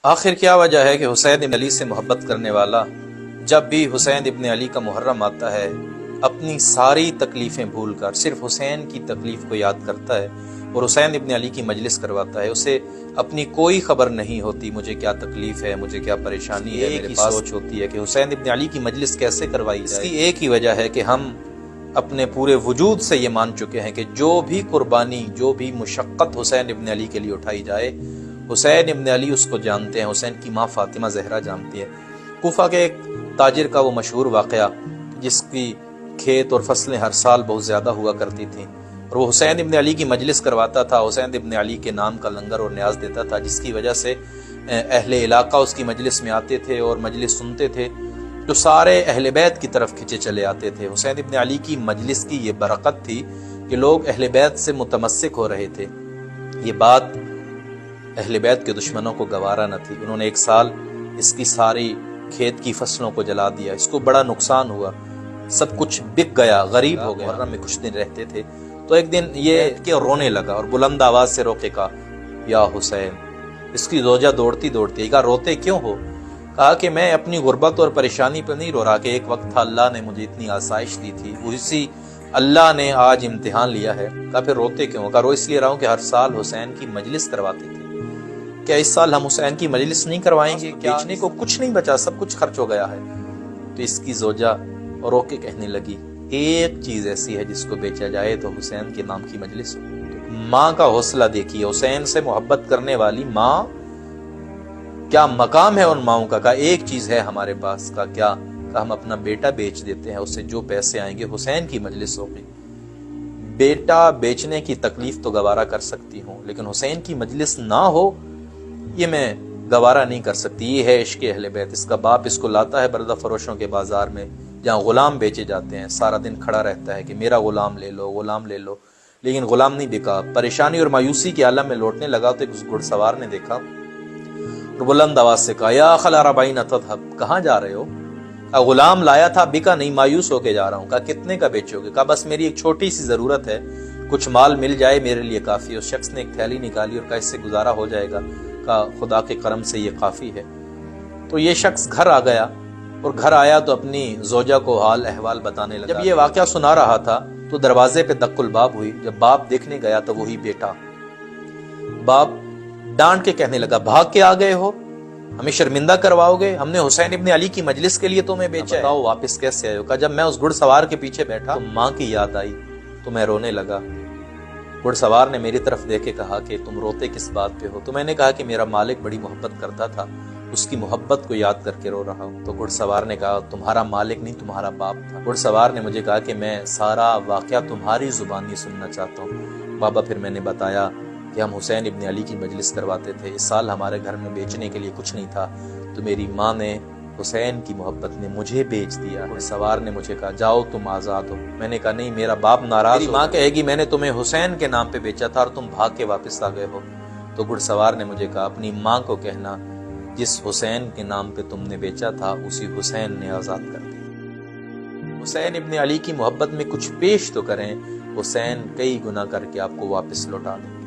آخر کیا وجہ ہے کہ حسین ابن علی سے محبت کرنے والا جب بھی حسین ابن علی کا محرم آتا ہے اپنی ساری تکلیفیں بھول کر صرف حسین کی تکلیف کو یاد کرتا ہے اور حسین ابن علی کی مجلس کرواتا ہے؟ اسے اپنی کوئی خبر نہیں ہوتی مجھے کیا تکلیف ہے، مجھے کیا پریشانی ہے، میرے پاس سوچ ہوتی ہے کہ حسین ابن علی کی مجلس کیسے کروائی جائے۔ اس کی ایک ہی وجہ ہے کہ ہم اپنے پورے وجود سے یہ مان چکے ہیں کہ جو بھی قربانی، جو بھی مشقت حسین ابن علی کے لیے اٹھائی جائے، حسین ابن علی اس کو جانتے ہیں، حسین کی ماں فاطمہ زہرا جانتی ہے۔ کوفہ کے ایک تاجر کا وہ مشہور واقعہ جس کی کھیت اور فصلیں ہر سال بہت زیادہ ہوا کرتی تھیں اور وہ حسین ابن علی کی مجلس کرواتا تھا، حسین ابن علی کے نام کا لنگر اور نیاز دیتا تھا، جس کی وجہ سے اہل علاقہ اس کی مجلس میں آتے تھے اور مجلس سنتے تھے تو سارے اہل بیت کی طرف کھچے چلے آتے تھے۔ حسین ابن علی کی مجلس کی یہ برکت تھی کہ لوگ اہل بیت سے متمسک ہو رہے تھے۔ یہ بات اہل بیت کے دشمنوں کو گوارا نہ تھی، انہوں نے ایک سال اس کی ساری کھیت کی فصلوں کو جلا دیا، اس کو بڑا نقصان ہوا، سب کچھ بک گیا، غریب ہو گئے۔ محرم میں کچھ دن رہتے تھے تو ایک دن یہ کہ رونے لگا اور بلند آواز سے رو کے کہا یا حسین۔ اس کی زوجہ دوڑتی دوڑتی کہا روتے کیوں ہو؟ کہا کہ میں اپنی غربت اور پریشانی پر نہیں رو رہا، کہ ایک وقت تھا اللہ نے مجھے اتنی آسائش دی تھی، اسی اللہ نے آج امتحان لیا ہے۔ کہا پھر روتے کیوں؟ کہا رو اس لیے رہا ہوں کہ ہر سال حسین کی مجلس کرواتے تھے، کیا اس سال ہم حسین کی مجلس نہیں کروائیں گے؟ بیچنے کو کچھ نہیں بچا، سب کچھ خرچ ہو گیا ہے۔ تو اس کی زوجہ رو کے کہنے لگی ایک چیز ایسی ہے جس کو بیچا جائے تو حسین کے نام کی مجلس ہو۔ ماں کا حوصلہ دیکھیے، حسین سے محبت کرنے والی ماں، کیا مقام ہے ان ماؤں کا۔ کہا ایک چیز ہے ہمارے پاس۔ کا کیا؟ کہا ہم اپنا بیٹا بیچ دیتے ہیں، اس سے جو پیسے آئیں گے حسین کی مجلس ہوگی۔ بیٹا بیچنے کی تکلیف تو گوارا کر سکتی ہوں، لیکن حسین کی مجلس نہ ہو یہ میں گوارا نہیں کر سکتی۔ یہ ہے عشق اہل بیت۔ اس کا باپ اس کو لاتا ہے بردہ فروشوں کے بازار میں جہاں غلام بیچے جاتے ہیں، سارا دن کھڑا رہتا ہے کہ میرا غلام لے لو، غلام لے لو، لیکن غلام نہیں بکا۔ پریشانی اور مایوسی کے عالم میں لوٹنے لگا تو ایک گھڑ سوار نے دیکھا اور بلند آواز سے کہا یا اخل اربعین تذهب، کہاں جا رہے ہو؟ کہا غلام لایا تھا، بکا نہیں، مایوس ہو کے جا رہا ہوں۔ کہا کتنے کا بیچو گے؟ کہا بس میری ایک چھوٹی سی ضرورت ہے، کچھ مال مل جائے میرے لیے کافی۔ اس شخص نے ایک تھیلی نکالی اور کہا اس سے گزارا ہو جائے گا۔ کہا خدا کے کرم سے یہ کافی ہے۔ تو یہ شخص گھر آ گیا اور گھر آیا تو اپنی زوجہ کو حال احوال بتانے لگا۔ جب یہ واقعہ سنا رہا تھا تو دروازے پہ دق الباب ہوئی۔ جب باپ دیکھنے گیا تو وہی بیٹا۔ باپ ڈانٹ کے کہنے لگا بھاگ کے آ گئے ہو، ہمیں شرمندہ کرواؤ گے، ہم نے حسین ابن علی کی مجلس کے لیے تمہیں بیچا ہے، بتاؤ واپس کیسے آئے ہو؟ کہا جب میں اس گھڑ سوار کے پیچھے بیٹھا تو ماں کی یاد آئی تو میں رونے لگا۔ گھڑ سوار نے میری طرف دیکھ کے کہا کہ تم روتے کس بات پہ ہو؟ تو میں نے کہا کہ میرا مالک بڑی محبت کرتا تھا، اس کی محبت کو یاد کر کے رو رہا ہوں۔ تو گھڑ سوار نے کہا تمہارا مالک نہیں، تمہارا باپ تھا۔ گھڑ سوار نے مجھے کہا کہ میں سارا واقعہ تمہاری زبانی سننا چاہتا ہوں۔ بابا پھر میں نے بتایا کہ ہم حسین ابن علی کی مجلس کرواتے تھے، اس سال ہمارے گھر میں بیچنے کے لیے کچھ نہیں تھا تو میری ماں نے، حسین کی محبت نے مجھے بیچ دیا۔ گھڑ سوار نے مجھے کہا جاؤ تم آزاد ہو۔ میں نے کہا نہیں، میرا باپ ناراض، میری ماں کہے گی میں نے تمہیں حسین کے نام پہ بیچا تھا اور تم بھاگ کے واپس آ گئے ہو۔ تو گھڑ سوار نے مجھے کہا اپنی ماں کو کہنا جس حسین کے نام پہ تم نے بیچا تھا اسی حسین نے آزاد کر دیا۔ حسین ابن علی کی محبت میں کچھ پیش تو کریں، حسین کئی گناہ کر کے آپ کو واپس لوٹا دیں۔